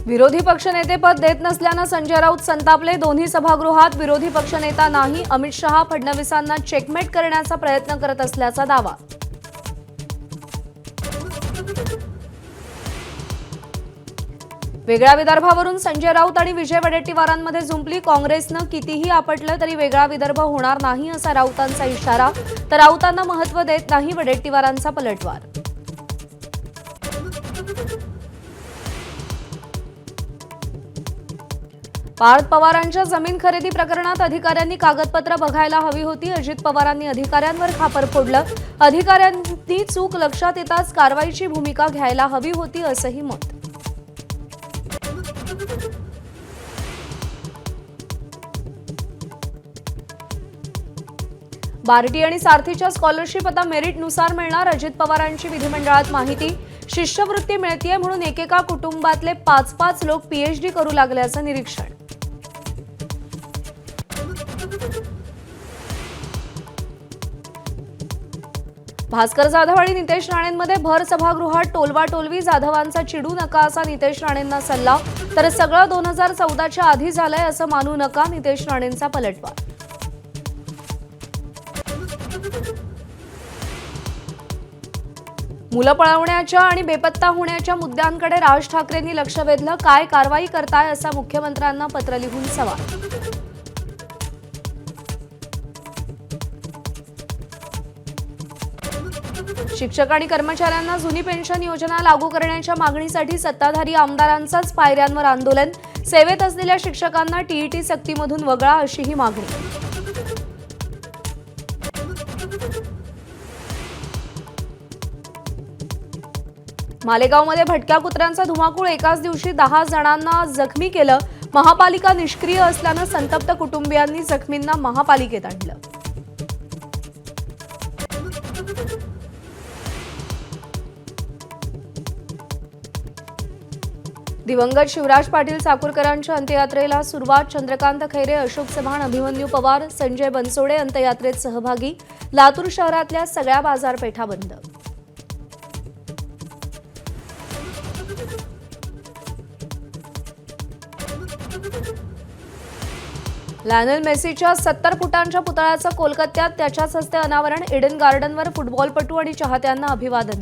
विरोधी पक्षनेतेपद देत नसल्यानं संजय राऊत संतापले। दोन्ही सभागृहात विरोधी पक्षनेता नाही, अमित शहा फडणवीसांना चेकमेट करण्याचा प्रयत्न करत असल्याचा दावा। वेगळ्या विदर्भावरून संजय राऊत आणि विजय वडेट्टीवारांमध्ये जुंपली। काँग्रेसनं कितीही आपटलं तरी वेगळा विदर्भ होणार नाही असा राऊतांचा इशारा, तर राऊतांना महत्त्व देत नाही वडेट्टीवारांचा पलटवार। पार्थ पवारांच्या जमीन खरेदी प्रकरणात अधिकाऱ्यांनी कागदपत्र बघायला हवी होती। अजित पवारांनी अधिकाऱ्यांवर खापर फोडलं। अधिकाऱ्यांनी चूक लक्षात येताच कारवाईची भूमिका घ्यायला हवी होती असंही मत। बार्टी आणि सारथीच्या स्कॉलरशिप आता मेरिटनुसार मिळणार। अजित पवारांची विधिमंडळात माहिती। शिष्यवृत्ती मिळतीये म्हणून एकेका कुटुंबातले 5-5 लोक पीएचडी करू लागल्याचं निरीक्षण। भास्कर जाधव आणि नितेश राणेंमध्ये भर सभागृहात टोलवाटोलवी। जाधवांचा चिडू नका असा नितेश राणेंना सल्ला, तर सगळं 2014च्या आधी झालंय असं मानू नका, नितेश राणेंचा पलटवार। मुलं पळवण्याच्या आणि बेपत्ता होण्याच्या मुद्द्यांकडे राज ठाकरेंनी लक्ष वेधलं। काय कारवाई करताय असा मुख्यमंत्र्यांना पत्र लिहून सवाल। शिक्षक आणि कर्मचाऱ्यांना जुनी पेन्शन योजना लागू करण्याच्या मागणीसाठी सत्ताधारी आमदारांचाच पायऱ्यांवर आंदोलन। सेवेत असलेल्या शिक्षकांना टीईटी सक्तीमधून वगळा अशीही मागणी। मालेगावमध्ये भटक्या कुत्र्यांचा धुमाकूळ। एकाच दिवशी 10 जणांना जखमी केलं। महापालिका निष्क्रिय असल्यानं संतप्त कुटुंबियांनी जखमींना महापालिकेत आणलं। दिवंगत शिवराज पाटील चाकूरकरांच्या अंत्ययात्रेला सुरुवात। चंद्रकांत खैरे, अशोक चव्हाण, अभिमन्यू पवार, संजय बनसोडे अंत्ययात्रेत सहभागी। लातूर शहरातल्या सगळ्या बाजारपेठा बंद। लायनल मेसीच्या 70 फुटांच्या पुतळ्याचं कोलकात्यात त्याच्याच हस्ते अनावरण। इडन गार्डनवर फुटबॉलपटू आणि चाहत्यांना अभिवादन।